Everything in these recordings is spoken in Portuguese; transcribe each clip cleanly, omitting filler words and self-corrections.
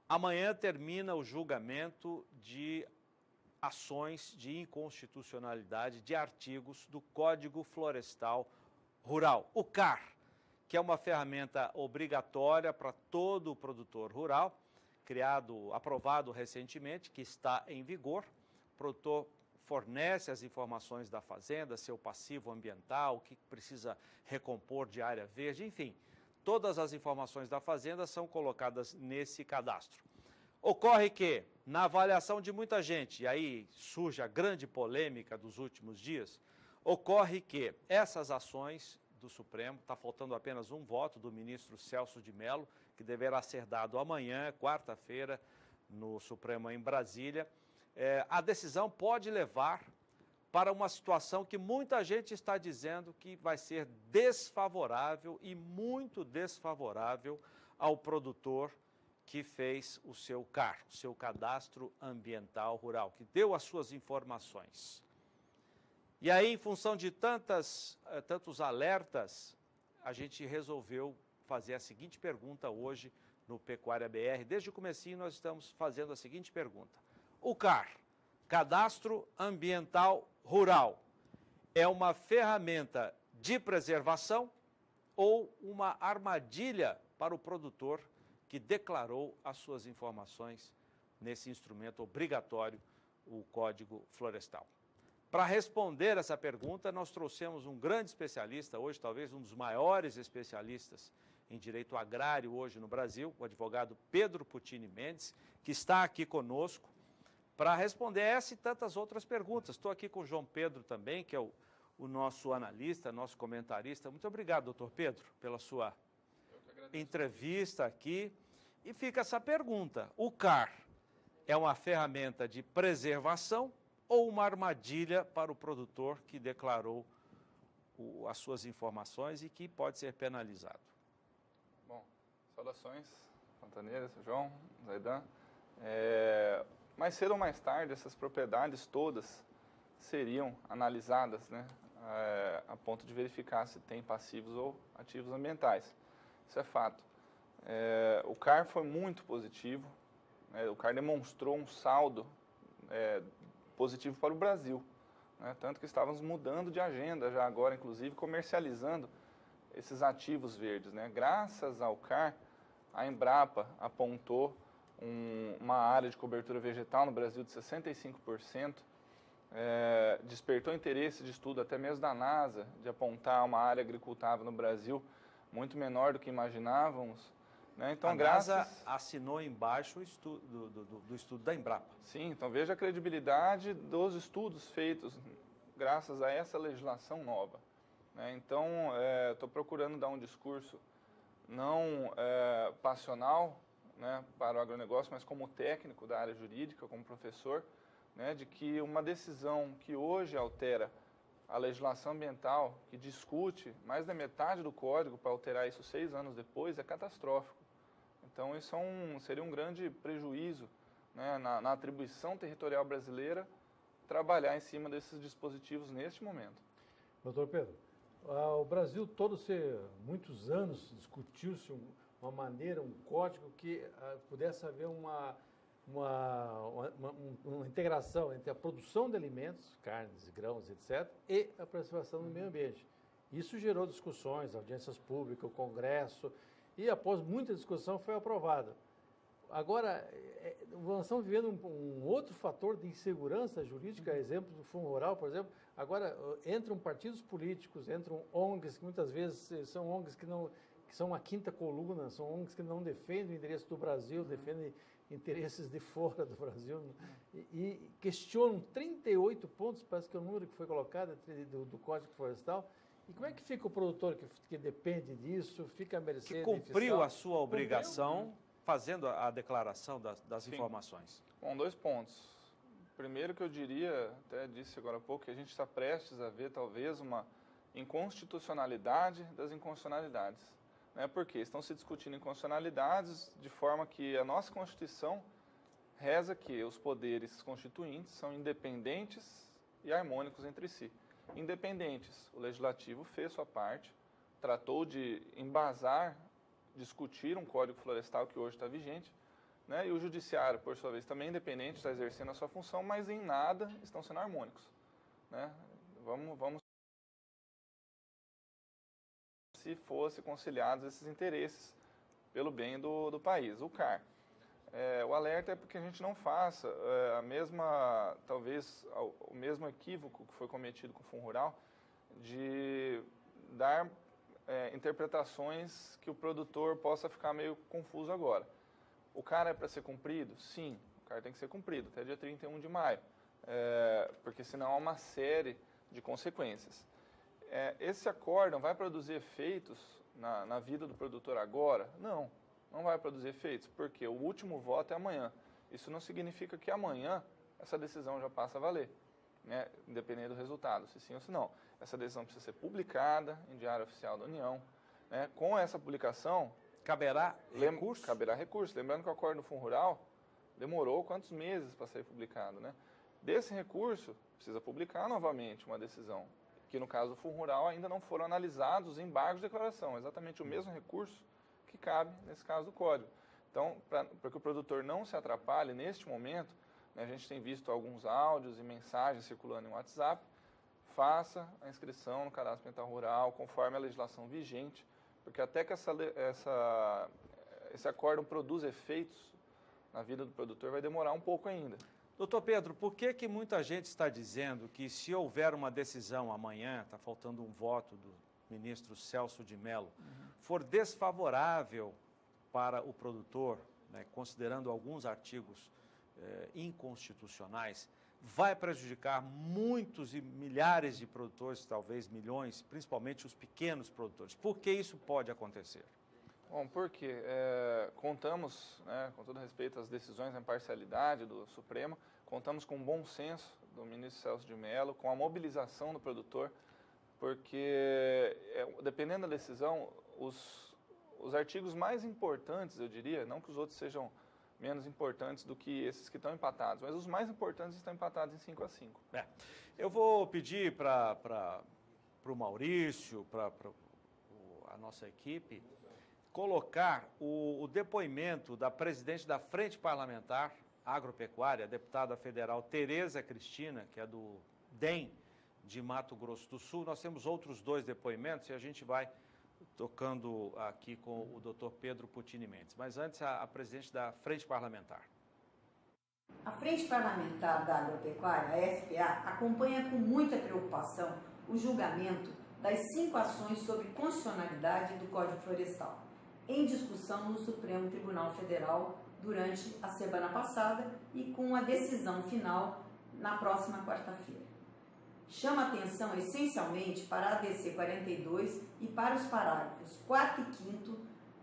Amanhã termina o julgamento de ações de inconstitucionalidade de artigos do Código Florestal Rural, o CAR, que é uma ferramenta obrigatória para todo produtor rural, aprovado recentemente, que está em vigor. O produtor fornece as informações da fazenda, seu passivo ambiental, o que precisa recompor de área verde, enfim, todas as informações da fazenda são colocadas nesse cadastro. Ocorre que, na avaliação de muita gente, e aí surge a grande polêmica dos últimos dias, ocorre que essas ações do Supremo, está faltando apenas um voto do ministro Celso de Mello, que deverá ser dado amanhã, quarta-feira, no Supremo em Brasília, a decisão pode levar para uma situação que muita gente está dizendo que vai ser desfavorável e muito desfavorável ao produtor que fez o seu CAR, o seu Cadastro Ambiental Rural, que deu as suas informações. E aí, em função de tantos alertas, a gente resolveu fazer a seguinte pergunta hoje no Pecuária BR. Desde o comecinho nós estamos fazendo a seguinte pergunta. O CAR, Cadastro Ambiental Rural, é uma ferramenta de preservação ou uma armadilha para o produtor que declarou as suas informações nesse instrumento obrigatório, o Código Florestal? Para responder essa pergunta, nós trouxemos um grande especialista, hoje talvez um dos maiores especialistas em direito agrário hoje no Brasil, o advogado Pedro Puccini Mendes, que está aqui conosco para responder essa e tantas outras perguntas. Estou aqui com o João Pedro também, que é o nosso analista, nosso comentarista. Muito obrigado, doutor Pedro, pela sua entrevista aqui. E fica essa pergunta: o CAR é uma ferramenta de preservação ou uma armadilha para o produtor que declarou as suas informações e que pode ser penalizado? Bom, saudações, Pantaneiras, João, Zaidan. Mais cedo ou mais tarde, essas propriedades todas seriam analisadas, né, a ponto de verificar se tem passivos ou ativos ambientais. Isso é fato. O CAR foi muito positivo, né, o CAR demonstrou um saldo positivo para o Brasil, né, tanto que estávamos mudando de agenda já agora, inclusive comercializando esses ativos verdes, né. Graças ao CAR, a Embrapa apontou uma área de cobertura vegetal no Brasil de 65%, despertou interesse de estudo até mesmo da NASA, de apontar uma área agricultável no Brasil muito menor do que imaginávamos. Né? Então, a NASA assinou embaixo o estudo, do estudo da Embrapa. Sim, então veja a credibilidade dos estudos feitos graças a essa legislação nova. Né? Então, estou procurando dar um discurso não passional, né, para o agronegócio, mas como técnico da área jurídica, como professor, né, de que uma decisão que hoje altera a legislação ambiental, que discute mais da metade do código para alterar isso 6 anos depois, é catastrófico. Então, isso seria um grande prejuízo, né, na atribuição territorial brasileira, trabalhar em cima desses dispositivos neste momento. Doutor Pedro, o Brasil todo, muitos anos, discutiu-se uma maneira, um código que pudesse haver uma integração entre a produção de alimentos, carnes, grãos, etc., e a preservação do meio ambiente. Isso gerou discussões, audiências públicas, o Congresso, e após muita discussão foi aprovado. Agora, nós estamos vivendo um outro fator de insegurança jurídica, exemplo do Fundo Rural, por exemplo. Agora, entram partidos políticos, entram ONGs, que muitas vezes são ONGs que são a quinta coluna, são ONGs que não defendem o interesse do Brasil, defendem interesses de fora do Brasil, e questionam 38 pontos, parece que é o número que foi colocado do Código Florestal. E como é que fica o produtor que depende disso, fica a mercê que cumpriu a sua obrigação fazendo a declaração das informações? Bom, 2 pontos. Primeiro que eu diria, até disse agora há pouco, que a gente está prestes a ver talvez uma inconstitucionalidade das inconstitucionalidades. Porque estão se discutindo inconstitucionalidades de forma que a nossa Constituição reza que os poderes constituintes são independentes e harmônicos entre si. Independentes, o Legislativo fez sua parte, tratou de embasar, discutir um Código Florestal que hoje está vigente, né? E o judiciário, por sua vez, também independente, está exercendo a sua função, mas em nada estão sendo harmônicos, né? Vamos se fosse conciliados esses interesses pelo bem do país. O CAR. O alerta é porque a gente não faça talvez o mesmo equívoco que foi cometido com o Fundo Rural, de dar interpretações que o produtor possa ficar meio confuso agora. O CAR é para ser cumprido? Sim, o CAR tem que ser cumprido até dia 31 de maio, porque senão há uma série de consequências. Esse acórdão vai produzir efeitos na vida do produtor agora? Não vai produzir efeitos, porque o último voto é amanhã. Isso não significa que amanhã essa decisão já passa a valer, né, independente do resultado, se sim ou se não. Essa decisão precisa ser publicada em Diário Oficial da União, né? Com essa publicação... Caberá recurso? Caberá recurso. Lembrando que o Acórdão do Fundo Rural demorou quantos meses para ser publicado, né? Desse recurso, precisa publicar novamente uma decisão, que no caso do Fundo Rural ainda não foram analisados os embargos de declaração, exatamente o mesmo recurso que cabe nesse caso do Código. Então, para que o produtor não se atrapalhe neste momento, né, a gente tem visto alguns áudios e mensagens circulando em WhatsApp, faça a inscrição no Cadastro Ambiental Rural conforme a legislação vigente, porque até que esse acórdão produza efeitos na vida do produtor vai demorar um pouco ainda. Doutor Pedro, por que muita gente está dizendo que se houver uma decisão amanhã, está faltando um voto do ministro Celso de Mello, for desfavorável para o produtor, né, considerando alguns artigos inconstitucionais, vai prejudicar muitos e milhares de produtores, talvez milhões, principalmente os pequenos produtores? Por que isso pode acontecer? Bom, porque contamos, né, com todo respeito às decisões da imparcialidade do Supremo, contamos com o bom senso do ministro Celso de Mello, com a mobilização do produtor, porque dependendo da decisão, os artigos mais importantes, eu diria, não que os outros sejam menos importantes do que esses que estão empatados, mas os mais importantes estão empatados em 5-5. Eu vou pedir para o Maurício, para a nossa equipe, colocar o depoimento da presidente da Frente Parlamentar Agropecuária, a deputada federal Tereza Cristina, que é do DEM de Mato Grosso do Sul. Nós temos outros 2 depoimentos e a gente vai tocando aqui com o doutor Pedro Putini Mendes. Mas antes, a presidente da Frente Parlamentar. A Frente Parlamentar da Agropecuária, a FPA, acompanha com muita preocupação o julgamento das 5 ações sobre constitucionalidade do Código Florestal, em discussão no Supremo Tribunal Federal durante a semana passada e com a decisão final na próxima quarta-feira. Chama atenção essencialmente para a ADC 42 e para os parágrafos 4 e 5º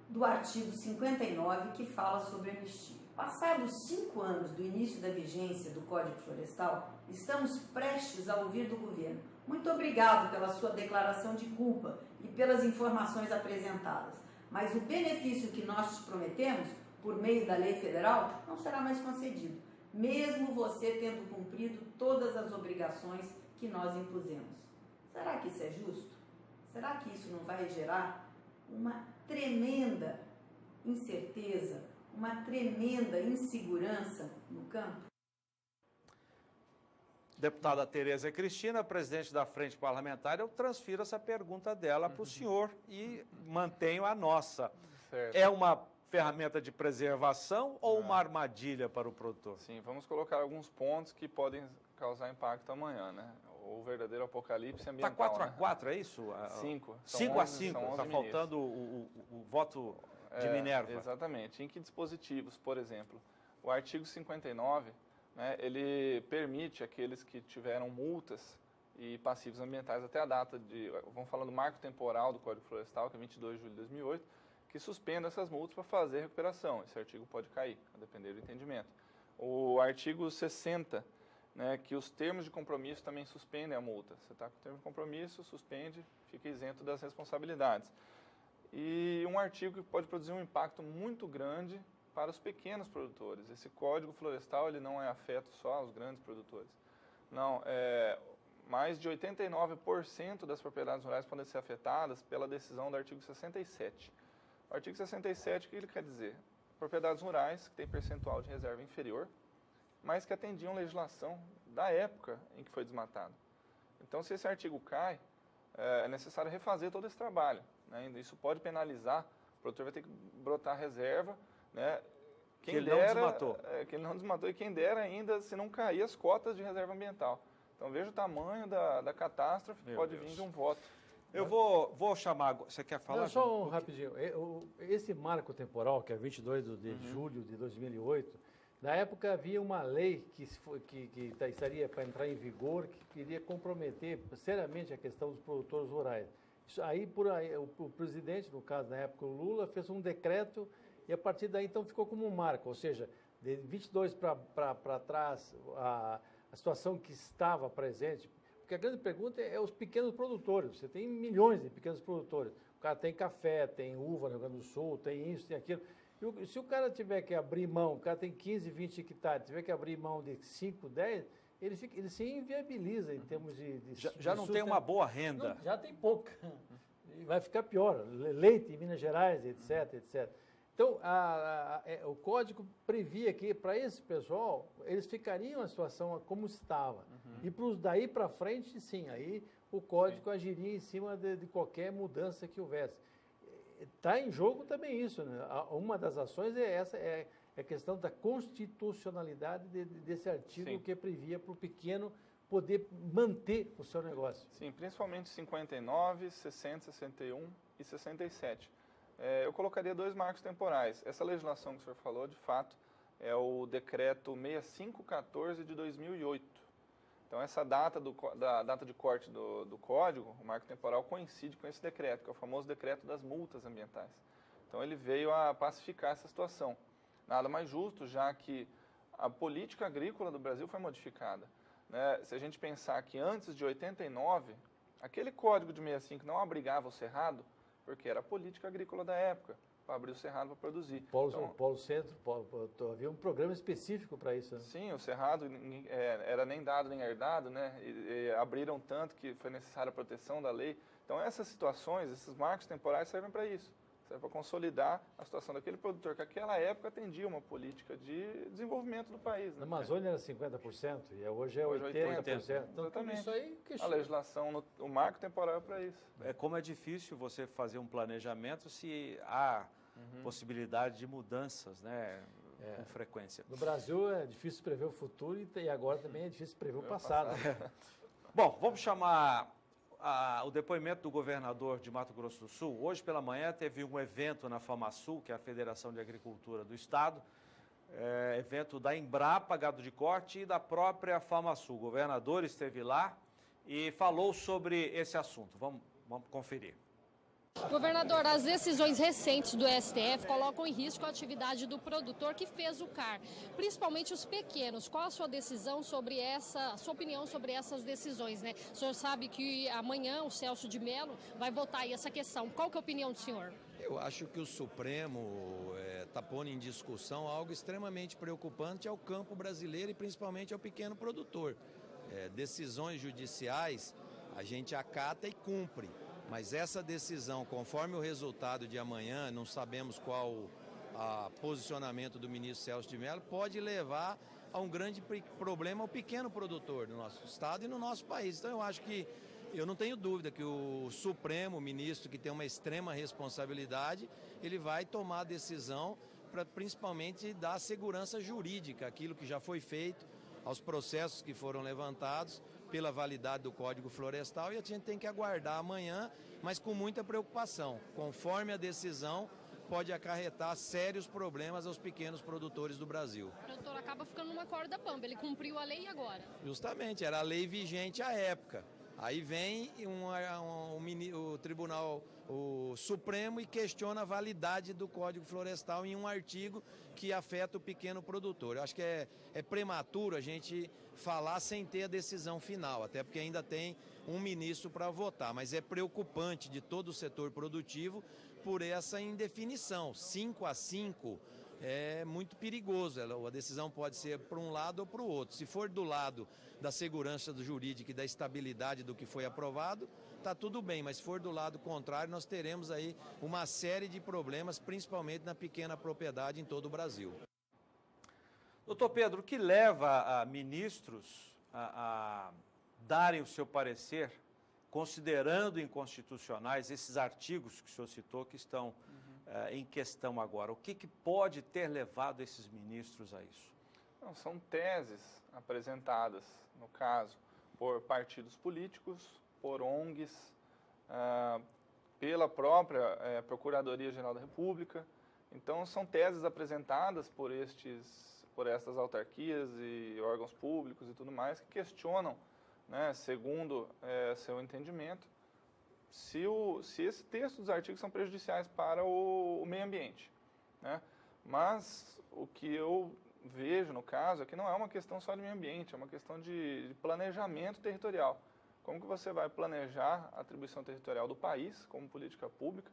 do artigo 59, que fala sobre anistia. Passados 5 anos do início da vigência do Código Florestal, estamos prestes a ouvir do governo: muito obrigado pela sua declaração de culpa e pelas informações apresentadas, mas o benefício que nós te prometemos, por meio da lei federal, não será mais concedido, mesmo você tendo cumprido todas as obrigações que nós impusemos. Será que isso é justo? Será que isso não vai gerar uma tremenda incerteza, uma tremenda insegurança no campo? Deputada Tereza Cristina, presidente da Frente Parlamentar, eu transfiro essa pergunta dela para o senhor e mantenho a nossa. Certo. É uma ferramenta de preservação ou uma armadilha para o produtor? Sim, vamos colocar alguns pontos que podem causar impacto amanhã, né? O verdadeiro apocalipse ambiental. Está 4-4, é isso? 5. 5-5, está faltando o voto de Minerva. Exatamente. Em que dispositivos, por exemplo? O artigo 59, né, ele permite aqueles que tiveram multas e passivos ambientais até a data de, vamos falar do marco temporal do Código Florestal, que é 22 de julho de 2008, que suspenda essas multas para fazer recuperação. Esse artigo pode cair, a depender do entendimento. O artigo 60, né, que os termos de compromisso também suspendem a multa. Você está com o termo de compromisso, suspende, fica isento das responsabilidades. E um artigo que pode produzir um impacto muito grande para os pequenos produtores. Esse Código Florestal ele não é afeto só aos grandes produtores. Não, mais de 89% das propriedades rurais podem ser afetadas pela decisão do artigo 67. O artigo 67, o que ele quer dizer? propriedades rurais que têm percentual de reserva inferior, mas que atendiam legislação da época em que foi desmatado. Então, se esse artigo cai, é necessário refazer todo esse trabalho, né? Isso pode penalizar, o produtor vai ter que brotar reserva, né? Que ele não desmatou. Que ele não desmatou, e quem dera ainda se não cair as cotas de reserva ambiental. Então, veja o tamanho da catástrofe que pode vir de um voto. Eu vou chamar... Você quer falar? Não, só rapidinho. Esse marco temporal, que é 22 de julho de 2008, na época havia uma lei que estaria para entrar em vigor, que iria comprometer seriamente a questão dos produtores rurais. Isso aí, o presidente, no caso, na época, o Lula, fez um decreto e a partir daí, então, ficou como um marco. Ou seja, de 22 para trás, a situação que estava presente, porque a grande pergunta é os pequenos produtores. Você tem milhões de pequenos produtores. O cara tem café, tem uva no Rio Grande do Sul, tem isso, tem aquilo. E se o cara tiver que abrir mão, o cara tem 15, 20 hectares, tiver que abrir mão de 5, 10, ele se inviabiliza em termos de já não tem uma boa renda. Não, já tem pouca. E vai ficar pior. Leite em Minas Gerais, etc, etc. Então, o código previa que, para esse pessoal, eles ficariam a situação como estava. E daí para frente, sim, aí o código agiria em cima de qualquer mudança que houvesse. Está em jogo também isso, né? Uma das ações é essa, é a questão da constitucionalidade desse artigo, sim, que previa para o pequeno poder manter o seu negócio. Sim, principalmente 59, 60, 61 e 67. Eu colocaria 2 marcos temporais. Essa legislação que o senhor falou, de fato, é o decreto 6514 de 2008. Então, essa data da data de corte do código, o marco temporal, coincide com esse decreto, que é o famoso decreto das multas ambientais. Então, ele veio a pacificar essa situação. Nada mais justo, já que a política agrícola do Brasil foi modificada, né? Se a gente pensar que antes de 89, aquele código de 65 não abrigava o cerrado, porque era a política agrícola da época, para abrir o cerrado para produzir. O Polo Centro, havia um programa específico para isso, né? Sim, o cerrado era nem dado nem herdado, né? E abriram tanto que foi necessária a proteção da lei. Então, essas situações, esses marcos temporais servem para isso. Serve para consolidar a situação daquele produtor que naquela época atendia uma política de desenvolvimento do país. Né? Na Amazônia era 50% e hoje é 80%. Então, exatamente. Isso aí que a legislação, o marco temporal é para isso. Como é difícil você fazer um planejamento se há possibilidade de mudanças, né, com frequência. No Brasil é difícil prever o futuro e agora também é difícil prever o passado. Bom, vamos chamar o depoimento do governador de Mato Grosso do Sul. Hoje pela manhã teve um evento na FamaSul, que é a Federação de Agricultura do Estado, evento da Embrapa Gado de Corte e da própria FamaSul. O governador esteve lá e falou sobre esse assunto. Vamos conferir. Governador, as decisões recentes do STF colocam em risco a atividade do produtor que fez o CAR, principalmente os pequenos. Qual a sua decisão sobre sua opinião sobre essas decisões, né? O senhor sabe que amanhã o Celso de Mello vai votar aí essa questão. Qual que é a opinião do senhor? Eu acho que o Supremo está pondo em discussão algo extremamente preocupante ao campo brasileiro e principalmente ao pequeno produtor. Decisões judiciais a gente acata e cumpre. Mas essa decisão, conforme o resultado de amanhã, não sabemos qual o posicionamento do ministro Celso de Mello, pode levar a um grande problema ao pequeno produtor do nosso estado e no nosso país. Então eu não tenho dúvida que o Supremo, o ministro, que tem uma extrema responsabilidade, ele vai tomar a decisão para principalmente dar segurança jurídica, aquilo que já foi feito, aos processos que foram levantados pela validade do Código Florestal, e a gente tem que aguardar amanhã, mas com muita preocupação. Conforme a decisão, pode acarretar sérios problemas aos pequenos produtores do Brasil. O produtor acaba ficando numa corda bamba, ele cumpriu a lei e agora? Justamente, era a lei vigente à época. Aí vem o Tribunal Supremo e questiona a validade do Código Florestal em um artigo que afeta o pequeno produtor. Eu acho que é prematuro a gente falar sem ter a decisão final, até porque ainda tem um ministro para votar, mas é preocupante de todo o setor produtivo por essa indefinição. 5-5 é muito perigoso. A decisão pode ser para um lado ou para o outro. Se for do lado da segurança jurídica e da estabilidade do que foi aprovado, está tudo bem, mas se for do lado contrário, nós teremos aí uma série de problemas, principalmente na pequena propriedade em todo o Brasil. Doutor Pedro, o que leva a ministros a darem o seu parecer, considerando inconstitucionais esses artigos que o senhor citou, que estão em questão agora? O que pode ter levado esses ministros a isso? Não, são teses apresentadas, no caso, por partidos políticos, por ONGs, pela própria Procuradoria-Geral da República. Então, são teses apresentadas por estas autarquias e órgãos públicos e tudo mais, que questionam, né, segundo seu entendimento, se esse texto dos artigos são prejudiciais para o meio ambiente, né? Mas o que eu vejo no caso é que não é uma questão só de meio ambiente, é uma questão de planejamento territorial. Como que você vai planejar a atribuição territorial do país como política pública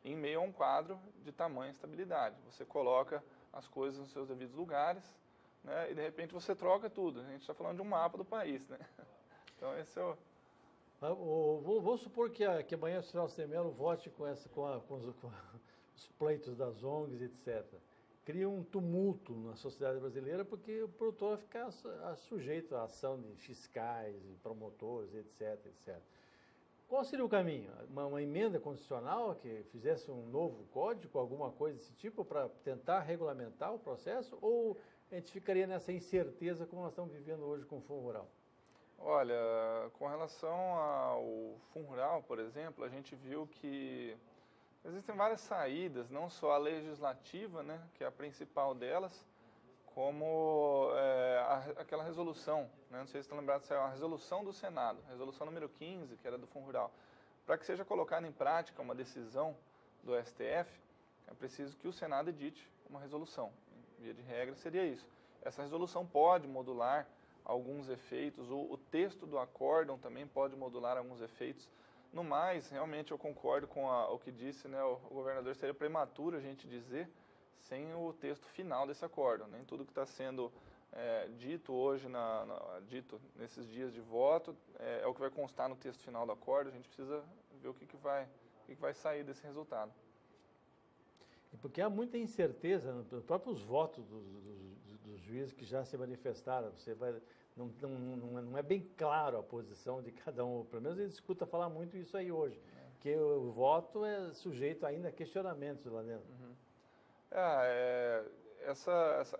em meio a um quadro de tamanha estabilidade? Você coloca as coisas nos seus devidos lugares, né, e de repente você troca tudo. A gente está falando de um mapa do país, né? Então esse é o... Vou supor que amanhã o senhor Semelo vote com os pleitos das ONGs, etc. Cria um tumulto na sociedade brasileira porque o produtor vai ficar sujeito à ação de fiscais, de promotores, etc, etc. Qual seria o caminho? Uma emenda constitucional que fizesse um novo código, alguma coisa desse tipo, para tentar regulamentar o processo? Ou a gente ficaria nessa incerteza como nós estamos vivendo hoje com o Fundo Rural? Olha, com relação ao Fundo Rural, por exemplo, a gente viu que existem várias saídas, não só a legislativa, né, que é a principal delas, como aquela resolução, né, não sei se estão lembrados, saiu a resolução do Senado, a resolução número 15, que era do Fundo Rural. Para que seja colocada em prática uma decisão do STF, é preciso que o Senado edite uma resolução. Via de regra seria isso. Essa resolução pode modular alguns efeitos, o texto do acórdão também pode modular alguns efeitos. No mais, realmente eu concordo com o que disse, né, o governador, seria prematuro a gente dizer sem o texto final desse acórdão. Nem tudo que está sendo dito hoje, dito nesses dias de voto, é o que vai constar no texto final do acórdão. A gente precisa ver o que vai sair desse resultado. Porque há muita incerteza nos próprios votos dos juízes que já se manifestaram. Não é bem claro a posição de cada um. Pelo menos ele escuta falar muito isso aí hoje, que o voto é sujeito ainda a questionamentos lá dentro.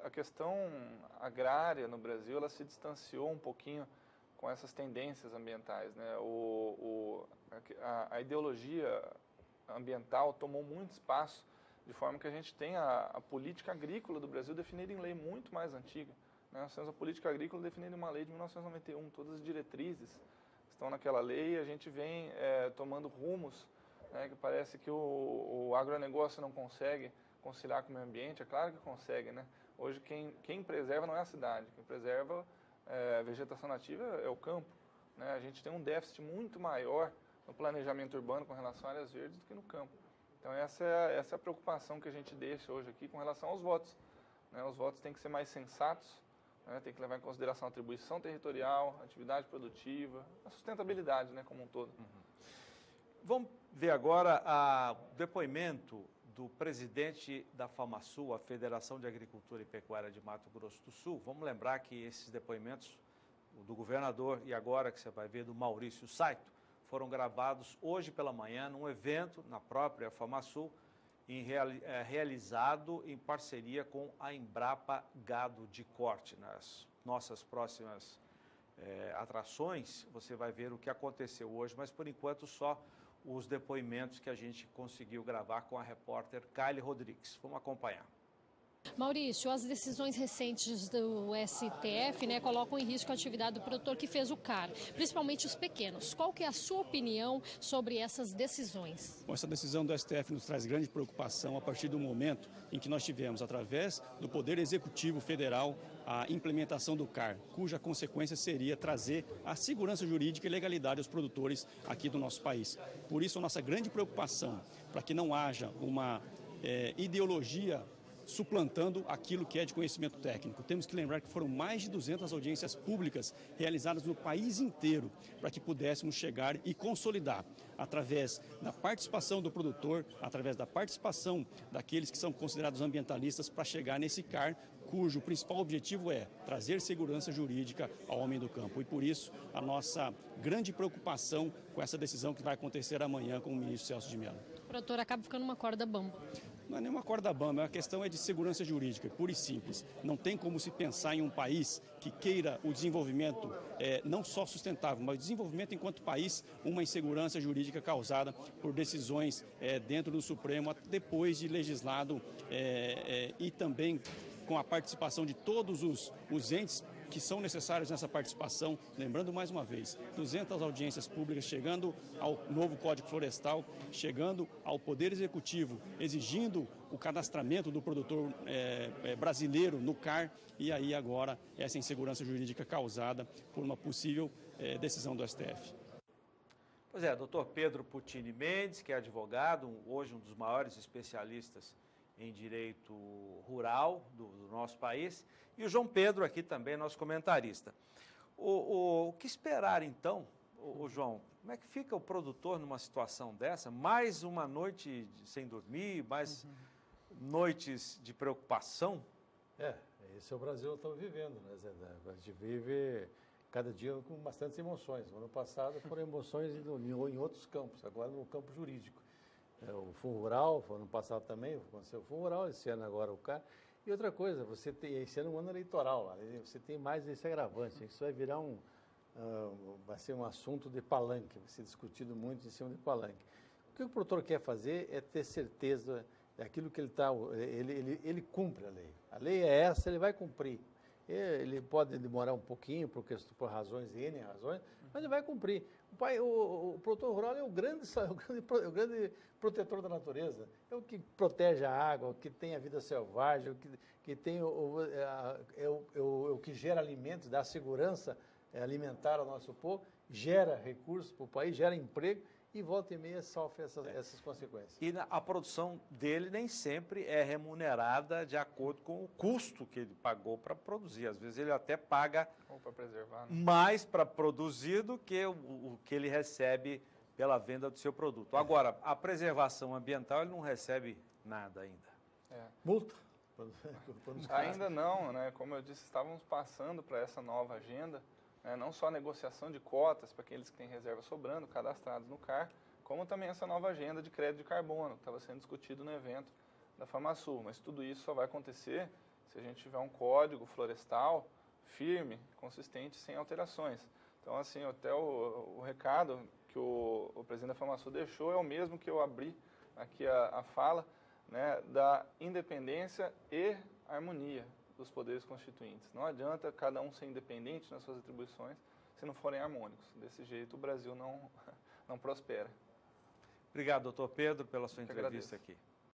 A questão agrária no Brasil, ela se distanciou um pouquinho com essas tendências ambientais, né? A ideologia ambiental tomou muito espaço, de forma que a gente tem a política agrícola do Brasil definida em lei muito mais antiga. Nós temos a política agrícola definida em uma lei de 1991, todas as diretrizes estão naquela lei, e a gente vem tomando rumos, né, que parece que o agronegócio não consegue conciliar com o meio ambiente. É claro que consegue, né? Hoje quem preserva não é a cidade, quem preserva a vegetação nativa é o campo, né? A gente tem um déficit muito maior no planejamento urbano com relação a áreas verdes do que no campo. Então essa é a preocupação que a gente deixa hoje aqui com relação aos votos, né? Os votos têm que ser mais sensatos, né? Tem que levar em consideração a atribuição territorial, a atividade produtiva, a sustentabilidade, né, como um todo. Vamos ver agora o depoimento do presidente da FamaSul, a Federação de Agricultura e Pecuária de Mato Grosso do Sul. Vamos lembrar que esses depoimentos, o do governador e agora que você vai ver do Maurício Saito, foram gravados hoje pela manhã num evento na própria FamaSul, realizado em parceria com a Embrapa Gado de Corte. Nas nossas próximas atrações, você vai ver o que aconteceu hoje, mas por enquanto só os depoimentos que a gente conseguiu gravar com a repórter Kylie Rodrigues. Vamos acompanhar. Maurício, as decisões recentes do STF, né, colocam em risco a atividade do produtor que fez o CAR, principalmente os pequenos. Qual que é a sua opinião sobre essas decisões? Bom, essa decisão do STF nos traz grande preocupação a partir do momento em que nós tivemos, através do Poder Executivo Federal, a implementação do CAR, cuja consequência seria trazer a segurança jurídica e legalidade aos produtores aqui do nosso país. Por isso, a nossa grande preocupação, para que não haja uma ideologia suplantando aquilo que é de conhecimento técnico. Temos que lembrar que foram mais de 200 audiências públicas realizadas no país inteiro para que pudéssemos chegar e consolidar, através da participação do produtor, através da participação daqueles que são considerados ambientalistas, para chegar nesse CAR, cujo principal objetivo é trazer segurança jurídica ao homem do campo. E por isso, a nossa grande preocupação com essa decisão que vai acontecer amanhã com o ministro Celso de Mello. Produtor, acaba ficando uma corda bamba. Não é nenhuma corda bamba, a questão é de segurança jurídica, pura e simples. Não tem como se pensar em um país que queira o desenvolvimento não só sustentável, mas o desenvolvimento enquanto país, uma insegurança jurídica causada por decisões dentro do Supremo, depois de legislado e também com a participação de todos os entes que são necessários nessa participação. Lembrando mais uma vez, 200 audiências públicas, chegando ao novo Código Florestal, chegando ao Poder Executivo, exigindo o cadastramento do produtor brasileiro no CAR, e aí agora essa insegurança jurídica causada por uma possível decisão do STF. Pois é, doutor Pedro Puccini Mendes, que é advogado, hoje um dos maiores especialistas em direito rural do nosso país, e o João Pedro aqui também, nosso comentarista. O que esperar então, João? Como é que fica o produtor numa situação dessa? Mais uma noite sem dormir, mais noites de preocupação? Esse é o Brasil que estamos vivendo, né, Zé? A gente vive cada dia com bastantes emoções. No ano passado foram emoções em outros campos, agora no campo jurídico. O Fundo Rural, ano passado também aconteceu o Fundo Rural, esse ano agora o CAR. E outra coisa, esse ano é um ano eleitoral, lá, você tem mais esse agravante, isso vai virar vai ser um assunto de palanque, vai ser discutido muito em cima de palanque. O que o produtor quer fazer é ter certeza daquilo que ele cumpre a lei. A lei é essa, ele vai cumprir. Ele pode demorar um pouquinho, por razões, N razões, mas ele vai cumprir. O produtor rural é o grande protetor da natureza, é o que protege a água, o que tem a vida selvagem, o que tem o que gera alimentos, dá segurança alimentar ao nosso povo, gera recursos para o país, gera emprego, e volta e meia sofre essas consequências. E a produção dele nem sempre é remunerada de acordo com o custo que ele pagou para produzir. Às vezes ele até paga mais para produzir do que o que ele recebe pela venda do seu produto. Agora, a preservação ambiental ele não recebe nada ainda. Multa? Ainda não, né? Como eu disse, estávamos passando para essa nova agenda, não só a negociação de cotas para aqueles que têm reserva sobrando, cadastrados no CAR, como também essa nova agenda de crédito de carbono, que estava sendo discutido no evento da FamaSul. Mas tudo isso só vai acontecer se a gente tiver um código florestal firme, consistente, sem alterações. Então, assim, até o recado que o presidente da FamaSul deixou é o mesmo que eu abri aqui a fala, né, da independência e harmonia dos poderes constituintes. Não adianta cada um ser independente nas suas atribuições se não forem harmônicos. Desse jeito o Brasil não prospera. Obrigado, doutor Pedro, pela sua entrevista aqui.